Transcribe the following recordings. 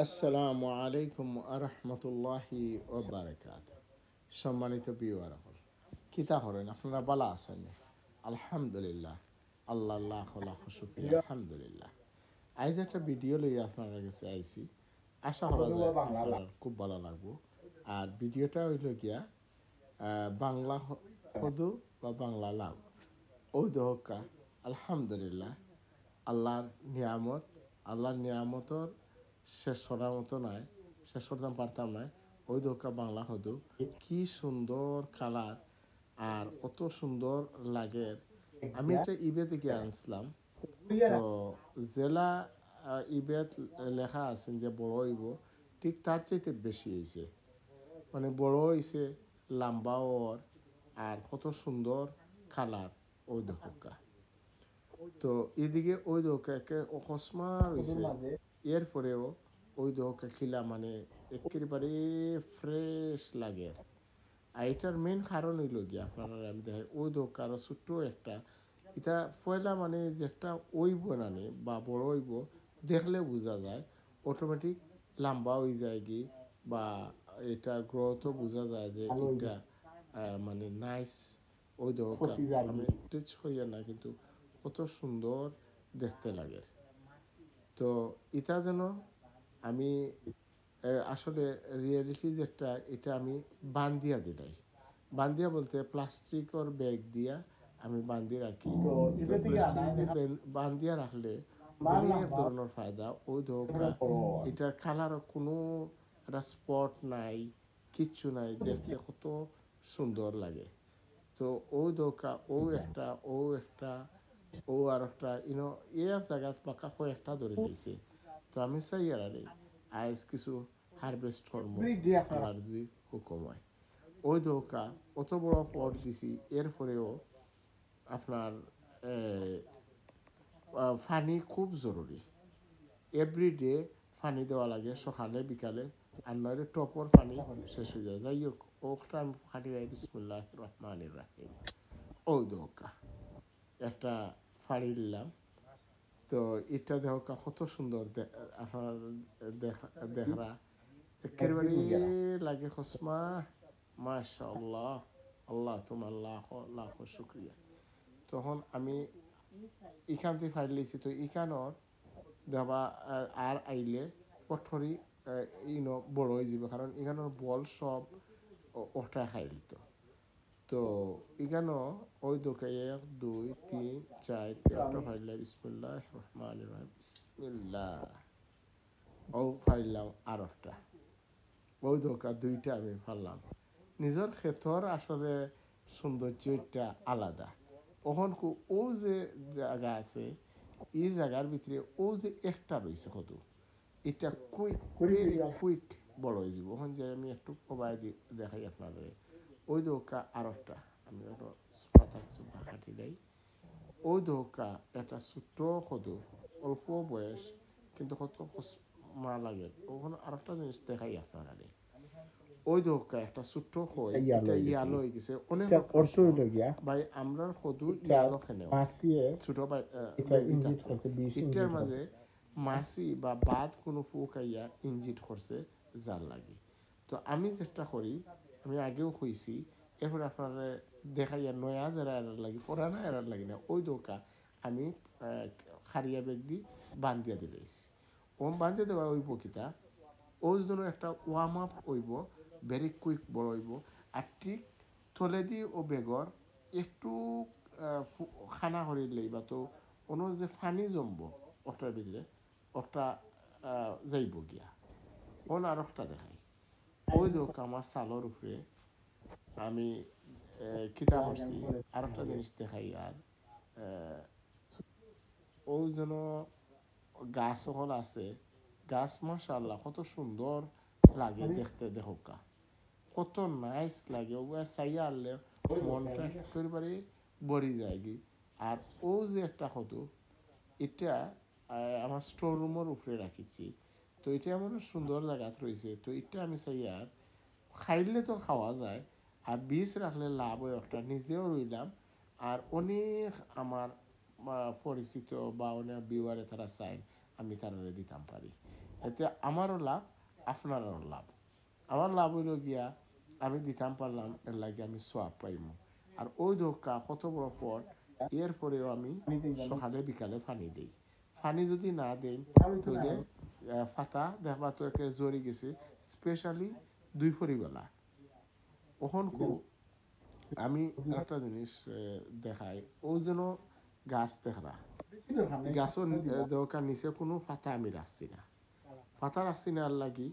আসসালামু আলাইকুম আরহামতুল্লাহি ওবারাকাত। সম্মানিত বিওয়ার হল কিতা করেন আপনারা বালা আছেন? আলহামদুলিল্লাহ, আল্লাহ লাখ লাখ শুকরিয়া, আলহামদুলিল্লাহ। আজ একটা ভিডিও লইয়া আপনারা কাছে আইছি, আশা করা যায় আপনারা খুব ভালো লাগবো। আর ভিডিওটা হইল গিয়া বাংলা হদু বা বাংলা লাভ ওই দহকা। আলহামদুলিল্লাহ, আল্লাহর নিয়ামত, আল্লাহর নিয়ামতর শেষ করার মতো নয়, শেষ করতাম পারতাম নয়। ওই দোকা বাংলা হদু কি সুন্দর কালার আর কত সুন্দর লাগে। আমি এটা ইবে থেকে আনছিলাম। তো জেলা ইবেত লেখা আছেন যে বড় হইব, ঠিক তার চাইতে বেশি হয়েছে, মানে বড় হয়েছে, লম্বাও ওর, আর কত সুন্দর কালার ওই দোকা। তো এদিকে ওই দোকাকে অকস্মাত হয়েছে, এরপরেও ওই দোকা খিলা মানে একেবারে ফ্রেশ লাগে। আর এটার মেন কারণ হইল গিয়ে আপনারা আমি দেখাই ওই দোকার ছোট্ট একটা এটা পয়লা মানে যে একটা ওইব নানি বা বড় ওইব দেখলে বোঝা যায়, অটোমেটিক লম্বা হয়ে যায় কি, বা এটা গ্রোথও বোঝা যায় যে এটা মানে নাইস। ওই দোকা আমি টিচ হইয়া না, কিন্তু কত সুন্দর দেখতে লাগে। তো এটা যেন আমি আসলে রিয়েলিটি যেটা, এটা আমি বান্ধিয়া দিলাই। বান্ধিয়া বলতে প্লাস্টিকর ব্যাগ দিয়া আমি বান্ধিয়ে রাখি। তো প্লাস্টিক দিয়ে বান্ধিয়া রাখলে অনেক ধরনের ফায়দা। ওই ধোকা এটার কালারও কোনো একটা স্পট নাই, কিচ্ছু নাই, দেখতে কত সুন্দর লাগে। তো ও দোকা ও একটা ও আর একটা এর জায়গাত পাকা কয়েকটা ধরে দিয়েছে। তো আমি চাই আর আজ কিছু হারভেস্ট করবো, আল্লাহর যদি হুকুম হয়। ওই দোকা অত বড় পট দিছি, এরপরেও আপনার পানি খুব জরুরি। এভরিডে পানি দেওয়া লাগে, সকালে বিকালে, আর নইলে টপর পানি শেষ হয়ে যায়। যাই হোক, ওটা আমি ফাটি যাই। বিসমুল্লাহ রহমান রাহিম। ওই দোকা একটা ফাড়ি নিলাম। তো এটা দেখা কত সুন্দর আপনার দেখরা একেবারে লাগে খসমা। মাশাআল্লাহ, আল্লাহ তোমার লাখ লাখ শুক্রিয়া। তখন আমি এখান থেকে ফাইল লিছি, তো এখানোর দেবা আর আইলে পঠরি বড় হয়ে যাবে, কারণ এখানোর বল সব ওটা খাইল। তো এখানেও ওই দোকে 1 2 3 4 তেরোটা ফাইল। বিসমিল্লাহ রহমান রহিম, বিসমিল্লাহ। ও ফাইলাম আর একটা ওই দোকা দুইটা আমি ফারলাম। নিজের ক্ষেতর আসলে সৌন্দর্যটা আলাদা। ওখান ও যে জায়গা আছে, এই জায়গার ভিতরে ও যে একটা রয়েছে কত, এটা কুইক, ভেরি কুইক বড় হয়ে যাব। ওখান যে আমি একটু কবাই দেখাই আপনাদের। ওই দোকা আর একটা আমি পাতা কিছু কাটি দেয়। ওই দোকা একটা ছোট্ট কদু, অল্প বয়স, কিন্তু কত মা লাগে। ওখানে আর একটা জিনিস দেখাই আপনারা। ওই দোকা একটা ছোট্ট হই, এটা ইয়ালো হয়ে গেছে অনেক ভাই। আমরা কদু ইয়ালো খেনেও ছোট বেবি থাকতে, এটার মাঝে মাছি বা বাদ কোনো পোক আইয়া ইঞ্জিট করছে যার লাগে। তো আমি যেটা করি, আমি আগেও কইছি, এরপরে আপনারা দেখাইয়া নয়া যারা এরার লাগি, পুরানা এরার লাগি না। ওই দোকা আমি খারিয়া বেগ দি বান্ধিয়া দিলেছি। ও বান্ধিয়ে দেওয়া ওই পকিতা ওই জন্য একটা ওয়ার্ম আপ হইব, ভেরি কুইক বড় হইব। আর ঠিক তলে দি ও বেগর একটু খানা করিলেই বা তো কোনো যে ফানি জমব ওটার ভিতরে, ওটা যাইব গিয়া। ওন আর একটা দেখাই। ওই দোক আমার সালোর উপরে আমি কিতা করছি, আর একটা জিনিস দেখাই। আর ওই জন্য গাছ সকল আছে, গাছ মাশাআল্লাহ কত সুন্দর লাগে দেখতে। দেখোকা কত নাইস লাগে, ওগুলো চাইয়া আনলে মনটা একেবারে ভরে যায় কি। আর ও যে একটা কত, এটা আমার স্টোর রুমের উপরে রাখিছি। তো এটা এমন সুন্দর জায়গাত রয়েছে। তো এটা আমি চাই আর খাইলে তো খাওয়া যায়, আর বীজ রাখলে লাভ হয় একটা, নিজেও রইলাম। আর অনেক আমার পরিচিত বা অনেক বিওয়ারে তারা চাই আমি তারা দিতাম পারি। এতে আমারও লাভ, আপনারও লাভ। আমার লাভ হইল গিয়া আমি দিতাম পারলাম, এর লাগে আমি সোয়াব পাইমু। আর ওই ধোকা কত বড় পট, এরপরেও আমি সকালে বিকালে পানি দিই। পানি যদি না দেই তাহলে ফাতা দেখবা তো একে জড়ি গেছে, স্পেশালি দুই পরিবেলা। ওখনকু আমি একটা জিনিস দেখাই, ও যেন গাছ দেখরা গাছও দরকার নিচে কোনো পাতা আমি রাখছি না, পাতা রাখছি না আর লাগি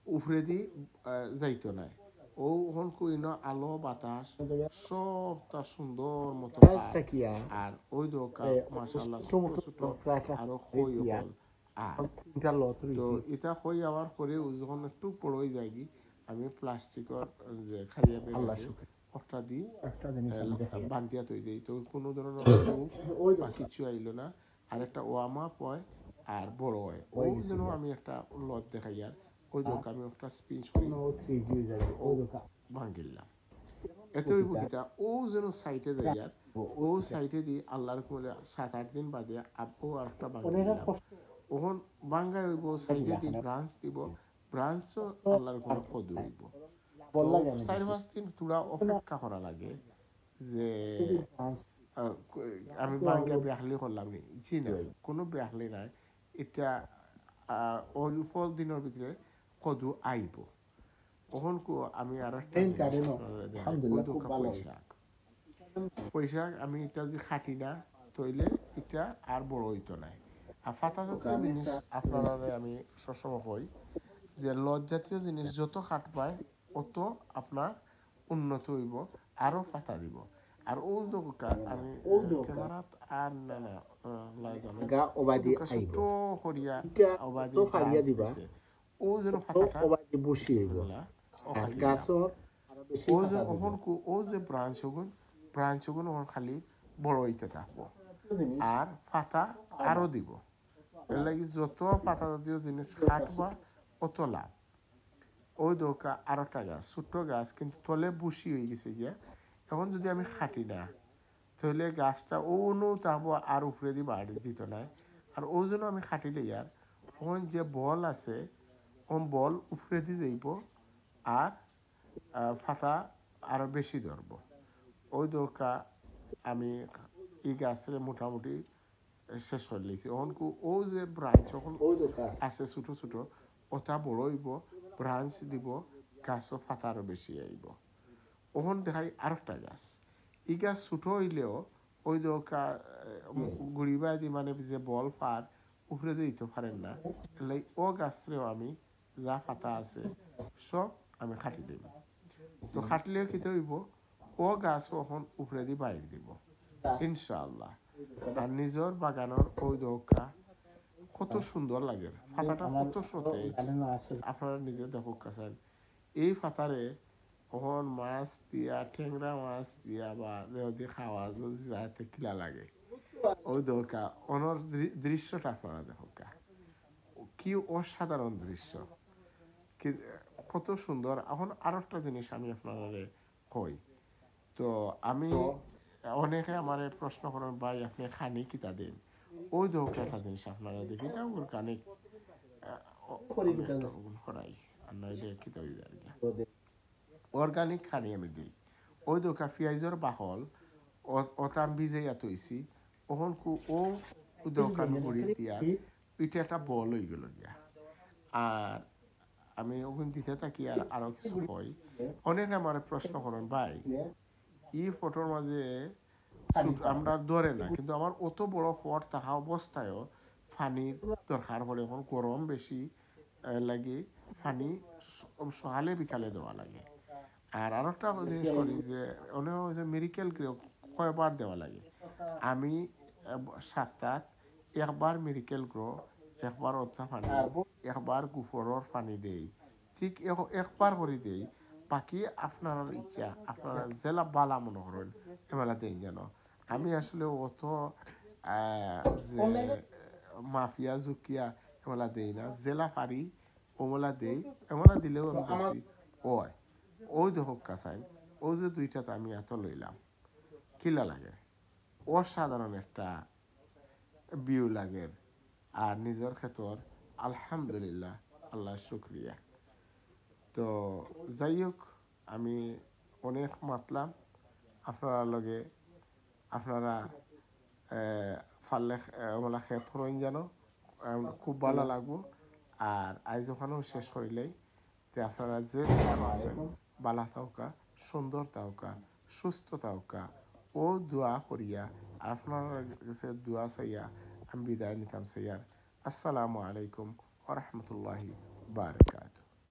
উপরে দি যাইতো নাই। ও ওখান কইন আলো বাতাস সব তার সুন্দর মতো আর ওই দোকা মাশাআল্লাহ ছোট ছোট আরো খই হল। আর তো এটা খই আওয়ার পরে যখন একটু পড়ই যায়গি আমি প্লাস্টিকের যে খাইয়া বেরিয়েছে ওটা দি বান্ধিয়া তৈ দিই, তো কোনো ধরনের বা কিছু আইলো না। আর একটা ওয়ামা পয় আর বড় হয় ওই যেন আমি একটা লত দেখাই আর ওই দোকা আমি একটা স্পিচ করি ভাঙ্গিলাম এত ওই বুকিটা ও যেন সাইটে যাই আর ও সাইটে দিয়ে আল্লাহর কোলে 7-8 দিন বাদে আপু আর একটা ভাঙ্গিলাম। ওখন বাঙ্গায় হইব সাইডে দিয়ে ব্রাঞ্চ দিব, ব্রাঞ্চও আল্লাহর কোলে কদু হইব। তো 4-5 দিন তুলা অপেক্ষা করা লাগে যে আমি বাঙ্গা বেহালি করলাম নি জি না, কোনো বেহালি নাই। এটা অল্প দিনের ভিতরে কদু আইব। তখন আমি আর একটা পয়সা আমি এটা যে খাটি না তৈলে এটা আর বড় হইতো নাই। আর ফাতা জাতীয় জিনিস আপনারা আমি সবসময় কই যে লজ জাতীয় জিনিস যত খাট পায় অত আপনার উন্নত হইব, আরো ফাতা দিব। আর ও দোকান আমি ক্যামেরাত আর না না ছোট করিয়া অবাদি দিছে ও যেন ফাতাটা বসি হইব আর গাছর ও যে ও যে ব্রাঞ্চ হগুন ওখান খালি বড় হইতে থাকবো আর ফাতা আরো দিব। এর লাগি যত পাতা জাতীয় জিনিস খাটবা অত লাভ। ওই দোকা আর একটা গাছ ছোট্ট গাছ কিন্তু তলে বসি হয়ে গেছে গিয়া, এখন যদি আমি খাটি না তাহলে গাছটা ও নো তাহবো আর উপরে দিয়ে বাড়ি দিত না। আর ও জন্য আমি খাটিলে ইয়ার ওখান যে বল আছে ও বল উপরে দিয়ে যাইব আর ফাতা আরো বেশি ধরব। ওই দোকা আমি এই গাছের মোটামুটি শেষ করে লিছি। ওখানকু ও যে ব্রাঞ্চ যখন আছে ছোটো ছোটো ওটা বড় হইব, ব্রাঞ্চ দিব, গাছও ফাতা আরও বেশি আইব। ওখান দেখাই আরেকটা গাছ, এই গাছ ছোটো হইলেও ওই দোকা গুড়িবা দি মানে যে বল পার উপরে দিতে পারেন না, এলাই ও গাছরেও আমি যা পাতা আছে সব আমি খাটি দিব। তো খাটলেও খেতে হইব ও গাছ এখন উপরে দিয়ে বাইরে দিব ইনশাআল্লাহ। আর নিজের বাগানের ওই দোকা কত সুন্দর লাগে, পাতাটা কত সতেজ আপনারা নিজে দেখো কাছেন। এই পাতারে কখন মাছ দিয়া ঠেংরা মাছ দিয়া বা দিয়ে খাওয়া যদি যাতে কিলা লাগে ওই দোকা অনর দৃশ্যটা আপনারা দেখো কি অসাধারণ দৃশ্য, কত সুন্দর। এখন আরো একটা জিনিস আমি আপনারা কই, তো আমি অনেকে আমার প্রশ্ন করেন ভাই আপনি খানি কিতা দিন, ওই দোকে একটা জিনিস আপনারা দেখি এটা অর্গানিক করাই আর নইলে কিতা হয়ে যায় অর্গানিক খানি আমি দিই। ওই দোকা পেঁয়াজের বাহল ওটা আমি ভিজাইয়া তৈছি ওখন ও দোকান গুড়ি দিয়া ওইটা একটা বল হয়ে গেল গিয়া। আর আমি ওখান দিতে থাকি আর আরো কিছু হয়। অনেকে আমার প্রশ্ন করেন ভাই এই ফটোর মাঝে আমরা ধরে না, কিন্তু আমার অত বড় ফট থাকা অবস্থায়ও পানির দরকার পড়ে, এখন গরম বেশি লাগে পানি সকালে বিকালে দেওয়া লাগে। আর আরো একটা জিনিস করি যে অনেক যে মেডিকেল কয়বার দেওয়া লাগে, আমি সপ্তাহ একবার মেডিকেল গ্রো, একবার অর্থা পানি, একবার গুফরের পানি দেই, ঠিক একবার করে দেই। বাকি আপনার ইচ্ছা আপনারা জেলা বালা মনে করেন এবেলা দেন যেন। আমি আসলে অত যে মাফিয়া জুকিয়া এবেলা দেই না, জেলা পারি ওমলা দেই, এমলা দিলেও আমি দেখছি ওই ওই দেখো কাছাই ও যে দুইটাতে আমি এত লইলাম কিলা লাগে, অসাধারণ একটা ভিউ লাগে। আর নিজের ক্ষেত্র আলহামদুলিল্লাহ, আল্লাহ শুক্রিয়া। তো যাই হোক, আমি অনেক মাতলাম আপনারা লগে। আপনারা ফাললে ওলা খেত হরইন যেন খুব ভালো লাগবো। আর আজ ওখানেও শেষ হইলেই তে আপনারা যে যেখানে আছেন বালা থাকা, সুন্দর থাকা, সুস্থ থাকা ও দোয়া করিয়া আর আপনার কাছে দোয়া চাইয়া আমি বিদায় নিতাম সাইয়ার। আসসালামু আলাইকুম ওয়া রাহমাতুল্লাহি বারাকাতুহু।